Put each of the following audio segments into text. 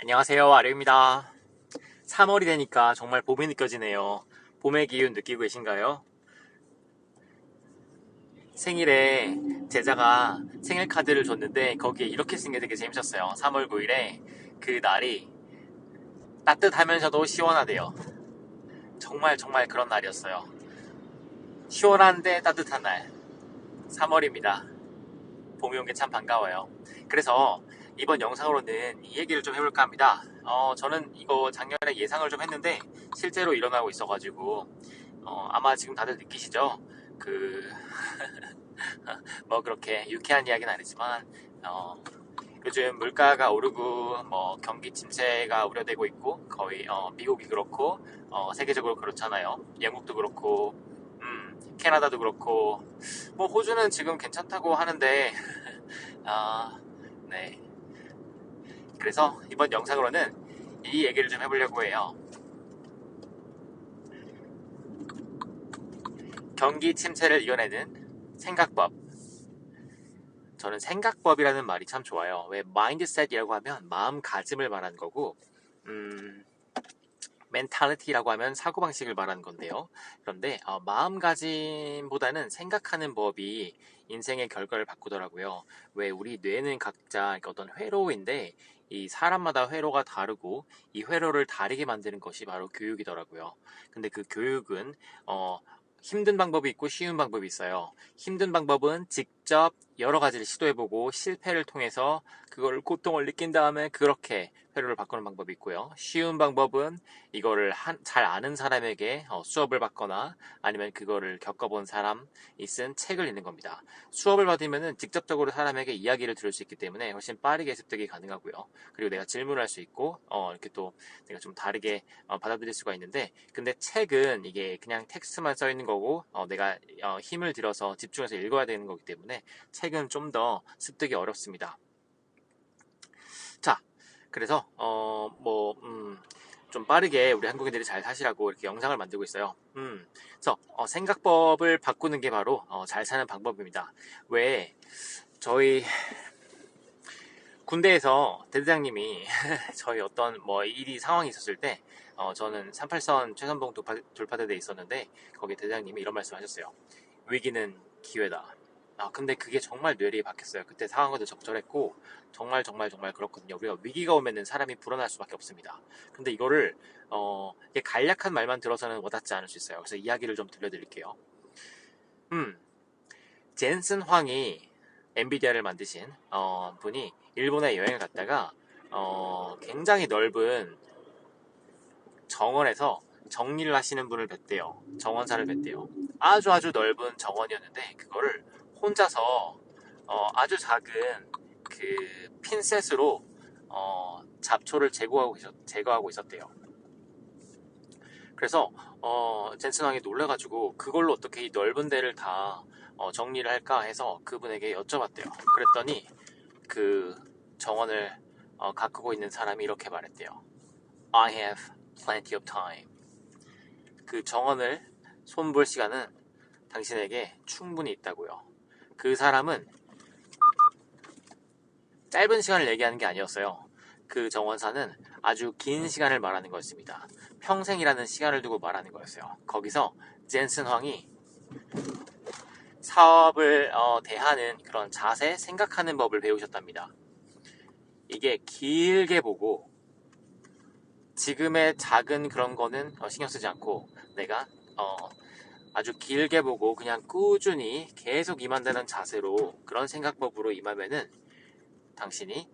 안녕하세요, 아류입니다. 3월이 되니까 정말 봄이 느껴지네요. 봄의 기운 느끼고 계신가요? 생일에 제자가 생일 카드를 줬는데 거기에 이렇게 쓴 게 되게 재밌었어요. 3월 9일에 그 날이 따뜻하면서도 시원하대요. 정말 정말 그런 날이었어요. 시원한데 따뜻한 날. 3월입니다. 봄이 온 게 참 반가워요. 그래서 이번 영상으로는 이 얘기를 좀 해볼까 합니다. 저는 이거 작년에 예상을 좀 했는데 실제로 일어나고 있어가지고 아마 지금 다들 느끼시죠? 그, 뭐 그렇게 유쾌한 이야기는 아니지만, 요즘 물가가 오르고, 뭐 경기 침체가 우려되고 있고, 거의, 미국이 그렇고, 세계적으로 그렇잖아요. 영국도 그렇고, 캐나다도 그렇고, 뭐 호주는 지금 괜찮다고 하는데, 아, 네. 그래서 이번 영상으로는 이 얘기를 좀 해보려고 해요. 경기 침체를 이겨내는 생각법. 저는 생각법이라는 말이 참 좋아요. 왜 mindset이라고 하면 마음가짐을 말하는 거고, mentality라고 하면 사고방식을 말하는 건데요. 그런데 마음가짐보다는 생각하는 법이 인생의 결과를 바꾸더라고요. 왜 우리 뇌는 각자 어떤 회로인데 이 사람마다 회로가 다르고 이 회로를 다르게 만드는 것이 바로 교육이더라고요. 근데 그 교육은 힘든 방법이 있고 쉬운 방법이 있어요. 힘든 방법은 직접 여러 가지를 시도해보고 실패를 통해서 그거를 고통을 느낀 다음에 그렇게 회로를 바꾸는 방법이 있고요. 쉬운 방법은 이거를 잘 아는 사람에게 수업을 받거나 아니면 그거를 겪어본 사람이 쓴 책을 읽는 겁니다. 수업을 받으면은 직접적으로 사람에게 이야기를 들을 수 있기 때문에 훨씬 빠르게 습득이 가능하고요. 그리고 내가 질문할 수 있고 이렇게 또 내가 좀 다르게 받아들일 수가 있는데, 근데 책은 이게 그냥 텍스트만 써 있는 거고 내가 힘을 들여서 집중해서 읽어야 되는 거기 때문에 책은 좀 더 습득이 어렵습니다. 자, 그래서 좀 빠르게 우리 한국인들이 잘 사시라고 이렇게 영상을 만들고 있어요. 그래서 생각법을 바꾸는 게 바로 잘 사는 방법입니다. 왜 저희 군대에서 대대장님이 저희 어떤 뭐 일이 상황이 있었을 때 저는 38선 최선봉 돌파대대에 있었는데 거기 대대장님이 이런 말씀 하셨어요. 위기는 기회다. 근데 그게 정말 뇌리에 박혔어요. 그때 상황과도 적절했고 정말 정말 정말 그렇거든요. 우리가 위기가 오면은 사람이 불어날 수밖에 없습니다. 근데 이거를 이게 간략한 말만 들어서는 와닿지 않을 수 있어요. 그래서 이야기를 좀 들려드릴게요. 젠슨 황이 엔비디아를 만드신 분이 일본에 여행을 갔다가 굉장히 넓은 정원에서 정리를 하시는 분을 뵀대요. 정원사를 뵀대요. 아주 아주 넓은 정원이었는데 그거를 혼자서 아주 작은 그 핀셋으로 잡초를 제거하고 있었대요. 그래서 젠슨 왕이 놀라가지고 그걸로 어떻게 이 넓은 데를 다 정리를 할까 해서 그분에게 여쭤봤대요. 그랬더니 그 정원을 가꾸고 있는 사람이 이렇게 말했대요. I have plenty of time. 그 정원을 손볼 시간은 당신에게 충분히 있다고요. 그 사람은 짧은 시간을 얘기하는 게 아니었어요. 그 정원사는 아주 긴 시간을 말하는 거였습니다. 평생이라는 시간을 두고 말하는 거였어요. 거기서 젠슨 황이 사업을 대하는 그런 자세, 생각하는 법을 배우셨답니다. 이게 길게 보고 지금의 작은 그런 거는 신경 쓰지 않고 내가 아주 길게 보고 그냥 꾸준히 계속 임한다는 자세로 그런 생각법으로 임하면은 당신이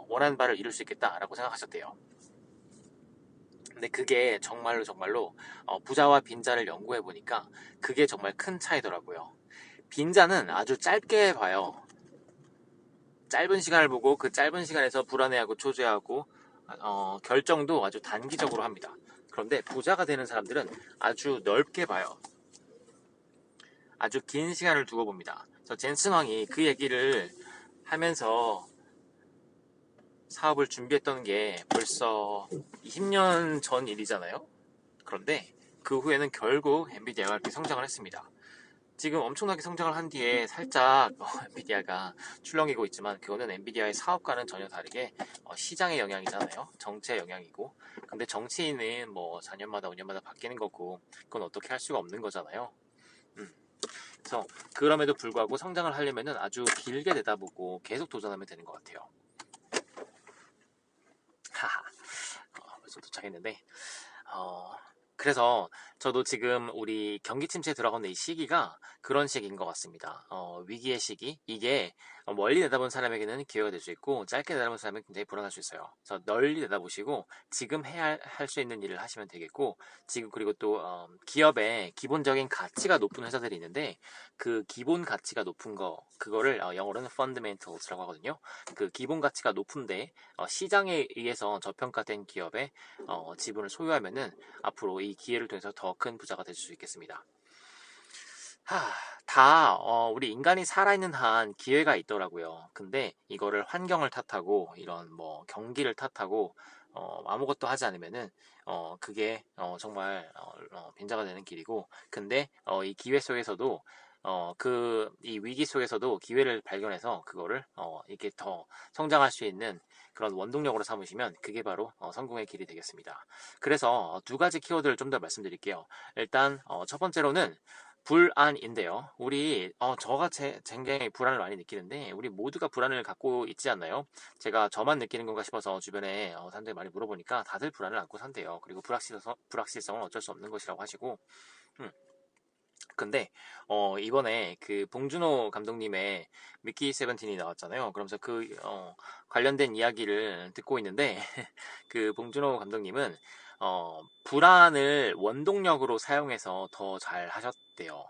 원하는 바를 이룰 수 있겠다라고 생각하셨대요. 근데 그게 정말로 정말로 부자와 빈자를 연구해 보니까 그게 정말 큰 차이더라고요. 빈자는 아주 짧게 봐요. 짧은 시간을 보고 그 짧은 시간에서 불안해하고 초조해하고 결정도 아주 단기적으로 합니다. 그런데 부자가 되는 사람들은 아주 넓게 봐요. 아주 긴 시간을 두고 봅니다. 그래서 젠슨 황이 그 얘기를 하면서 사업을 준비했던 게 벌써 20년 전 일이잖아요. 그런데 그 후에는 결국 엔비디아가 이렇게 성장을 했습니다. 지금 엄청나게 성장을 한 뒤에 살짝 엔비디아가 출렁이고 있지만 그거는 엔비디아의 사업과는 전혀 다르게 시장의 영향이잖아요. 정치의 영향이고. 근데 정치인은 뭐 4년마다 5년마다 바뀌는 거고 그건 어떻게 할 수가 없는 거잖아요. 음. 그래서 그럼에도 불구하고 성장을 하려면은 아주 길게 내다보고 계속 도전하면 되는 것 같아요. 하하. 벌써 도착했는데 어, 그래서 저도 지금 우리 경기 침체에 들어가는 이 시기가 그런 시기인 것 같습니다. 위기의 시기. 이게 멀리 내다본 사람에게는 기회가 될 수 있고 짧게 내다본 사람은 굉장히 불안할 수 있어요. 그래서 널리 내다보시고 지금 해야 할 수 있는 일을 하시면 되겠고 지금 그리고 또 기업의 기본적인 가치가 높은 회사들이 있는데 그 기본 가치가 높은 거 그거를 영어로는 fundamentals라고 하거든요. 그 기본 가치가 높은데 시장에 의해서 저평가된 기업의 지분을 소유하면은 앞으로 이 기회를 통해서 더 큰 부자가 될 수 있겠습니다. 우리 인간이 살아있는 한 기회가 있더라고요. 근데 이거를 환경을 탓하고 이런 뭐 경기를 탓하고 아무것도 하지 않으면은 그게 정말 빈자가 되는 길이고 근데 이 기회 속에서도 이 위기 속에서도 기회를 발견해서 그거를 이렇게 더 성장할 수 있는 그런 원동력으로 삼으시면 그게 바로 성공의 길이 되겠습니다. 그래서 두 가지 키워드를 좀 더 말씀드릴게요. 일단 첫 번째로는 불안인데요. 저가 굉장히 불안을 많이 느끼는데, 우리 모두가 불안을 갖고 있지 않나요? 제가 저만 느끼는 건가 싶어서 주변에 사람들이 많이 물어보니까 다들 불안을 안고 산대요. 그리고 불확실성은 어쩔 수 없는 것이라고 하시고, 음. 근데 이번에 그 봉준호 감독님의 미키 세븐틴이 나왔잖아요. 그러면서 관련된 이야기를 듣고 있는데 그 봉준호 감독님은 불안을 원동력으로 사용해서 더 잘 하셨대요.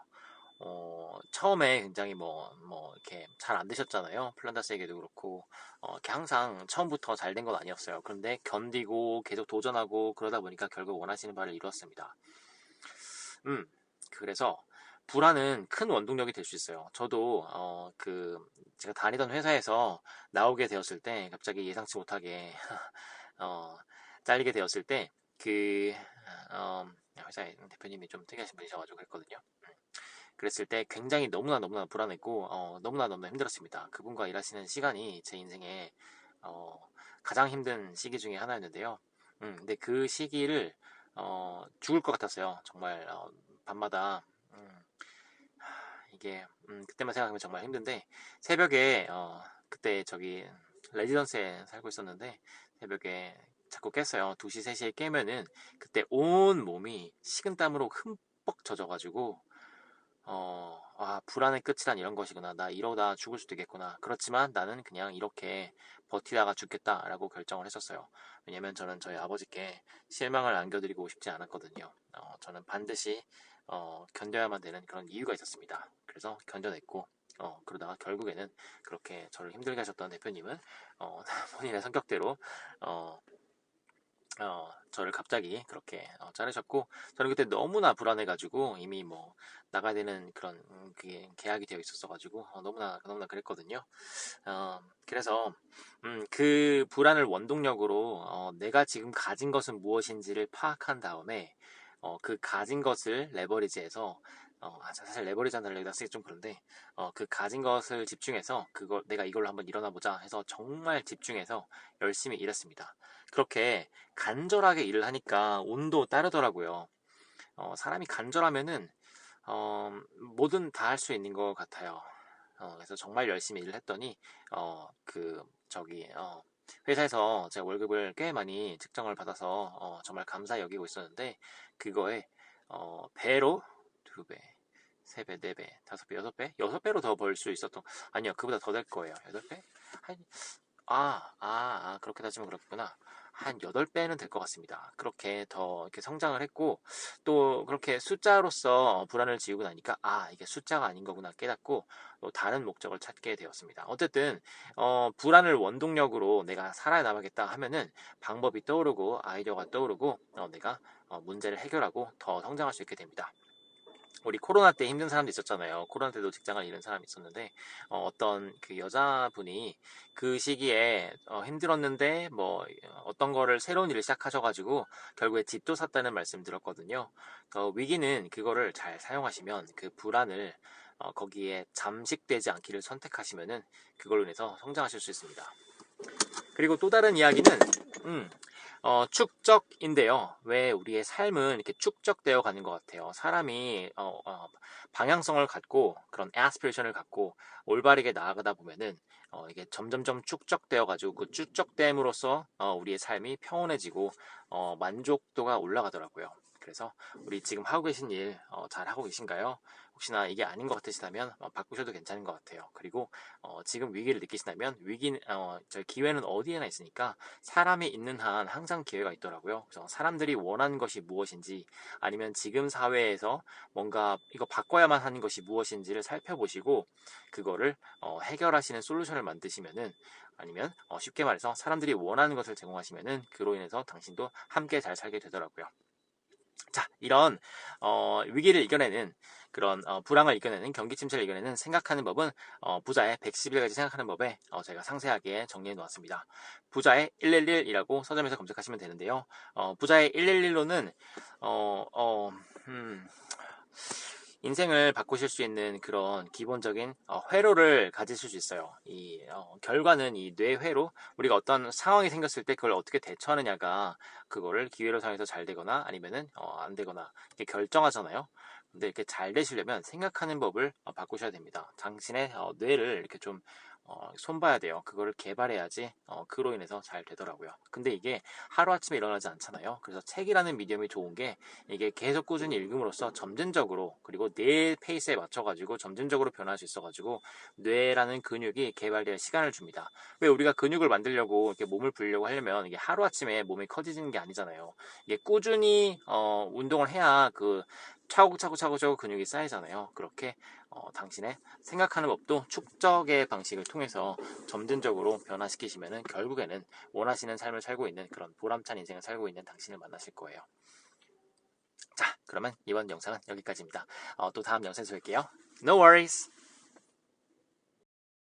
처음에 굉장히 이렇게 잘 안 되셨잖아요. 플란다스에게도 그렇고, 이렇게 항상 처음부터 잘 된 건 아니었어요. 그런데 견디고 계속 도전하고 그러다 보니까 결국 원하시는 바를 이루었습니다. 그래서 불안은 큰 원동력이 될 수 있어요. 저도 제가 다니던 회사에서 나오게 되었을 때 갑자기 예상치 못하게 어, 잘리게 되었을 때 회사의 대표님이 좀 특이하신 분이셔가지고 그랬거든요. 그랬을 때 굉장히 너무나 불안했고 너무나 힘들었습니다. 그분과 일하시는 시간이 제 인생에 어, 가장 힘든 시기 중에 하나였는데요. 근데 그 시기를 죽을 것 같았어요. 정말 밤마다 이게 그때만 생각하면 정말 힘든데 새벽에 그때 저기 레지던스에 살고 있었는데 새벽에 자꾸 깼어요. 2시, 3시에 깨면은 그때 온 몸이 식은땀으로 흠뻑 젖어가지고 불안의 끝이란 이런 것이구나. 나 이러다 죽을 수도 있겠구나. 그렇지만 나는 그냥 이렇게 버티다가 죽겠다라고 결정을 했었어요. 왜냐면 저는 저희 아버지께 실망을 안겨드리고 싶지 않았거든요. 저는 반드시 견뎌야만 되는 그런 이유가 있었습니다. 그래서 견뎌냈고, 그러다가 결국에는 그렇게 저를 힘들게 하셨던 대표님은, 본인의 성격대로, 어, 저를 갑자기 그렇게 자르셨고 저는 그때 너무나 불안해가지고 이미 뭐 나가야 되는 그런 그게 계약이 되어 있었어가지고 너무나 그랬거든요. 그래서 그 불안을 원동력으로 내가 지금 가진 것은 무엇인지를 파악한 다음에 그 가진 것을 레버리지해서 사실 레버리지한다는 얘기가 쓰기 좀 그런데 그 가진 것을 집중해서 내가 이걸로 한번 일어나 보자 해서 정말 집중해서 열심히 일했습니다. 그렇게 간절하게 일을 하니까 운도 따르더라고요. 사람이 간절하면은 뭐든 다 할 수 있는 것 같아요. 그래서 정말 열심히 일을 했더니 회사에서 제가 월급을 꽤 많이 측정을 받아서 정말 감사히 여기고 있었는데 그거에 배로 2배, 3배, 4배, 5배, 6배? 6배로 더 벌 수 있었던 아니요 그보다 더 될 거예요. 8배? 그렇게 따지면 그렇구나. 한 8배는 될 것 같습니다. 그렇게 더 이렇게 성장을 했고, 또 그렇게 숫자로서 불안을 지우고 나니까, 이게 숫자가 아닌 거구나 깨닫고, 또 다른 목적을 찾게 되었습니다. 어쨌든, 불안을 원동력으로 내가 살아남아야겠다 하면은 방법이 떠오르고, 아이디어가 떠오르고, 내가 문제를 해결하고 더 성장할 수 있게 됩니다. 우리 코로나 때 힘든 사람도 있었잖아요. 코로나 때도 직장을 잃은 사람이 있었는데, 어떤 그 여자분이 그 시기에 힘들었는데, 뭐, 어떤 거를 새로운 일을 시작하셔가지고, 결국에 집도 샀다는 말씀 들었거든요. 위기는 그거를 잘 사용하시면 그 불안을 거기에 잠식되지 않기를 선택하시면은 그걸로 인해서 성장하실 수 있습니다. 그리고 또 다른 이야기는, 축적인데요. 왜 우리의 삶은 이렇게 축적되어 가는 것 같아요. 사람이 방향성을 갖고 그런 aspiration을 갖고 올바르게 나아가다 보면은 이게 점점점 축적되어 가지고 그 축적됨으로써 우리의 삶이 평온해지고 만족도가 올라가더라고요. 그래서 우리 지금 하고 계신 일 잘 하고 계신가요? 혹시나 이게 아닌 것 같으시다면 바꾸셔도 괜찮은 것 같아요. 그리고 지금 위기를 느끼신다면 저 기회는 어디에나 있으니까 사람이 있는 한 항상 기회가 있더라고요. 그래서 사람들이 원하는 것이 무엇인지 아니면 지금 사회에서 뭔가 이거 바꿔야만 하는 것이 무엇인지를 살펴보시고 그거를 해결하시는 솔루션을 만드시면은 아니면 쉽게 말해서 사람들이 원하는 것을 제공하시면은 그로 인해서 당신도 함께 잘 살게 되더라고요. 자, 이런 위기를 이겨내는 그런 불황을 이겨내는 경기 침체를 이겨내는 생각하는 법은 부자의 111가지 생각하는 법에 제가 상세하게 정리해 놓았습니다. 부자의 111이라고 서점에서 검색하시면 되는데요. 부자의 111로는 어, 어, 음, 인생을 바꾸실 수 있는 그런 기본적인 회로를 가지실 수 있어요. 이 결과는 이 뇌회로 우리가 어떤 상황이 생겼을 때 그걸 어떻게 대처하느냐가 그거를 기회로 사용해서 잘 되거나 아니면은 안 되거나 이렇게 결정하잖아요. 근데 이렇게 잘 되시려면 생각하는 법을 바꾸셔야 됩니다. 당신의 뇌를 이렇게 좀 손봐야 돼요. 그거를 개발해야지 그로 인해서 잘 되더라고요. 근데 이게 하루아침에 일어나지 않잖아요. 그래서 책이라는 미디엄이 좋은 게 이게 계속 꾸준히 읽음으로써 점진적으로 그리고 뇌 페이스에 맞춰가지고 점진적으로 변할 수 있어가지고 뇌라는 근육이 개발될 시간을 줍니다. 왜 우리가 근육을 만들려고 이렇게 몸을 불려고 하려면 이게 하루아침에 몸이 커지는 게 아니잖아요. 이게 꾸준히 운동을 해야 그 차곡차곡 근육이 쌓이잖아요. 그렇게 당신의 생각하는 법도 축적의 방식을 통해서 점진적으로 변화시키시면은 결국에는 원하시는 삶을 살고 있는 그런 보람찬 인생을 살고 있는 당신을 만나실 거예요. 자, 그러면 이번 영상은 여기까지입니다. 또 다음 영상에서 뵐게요. No worries!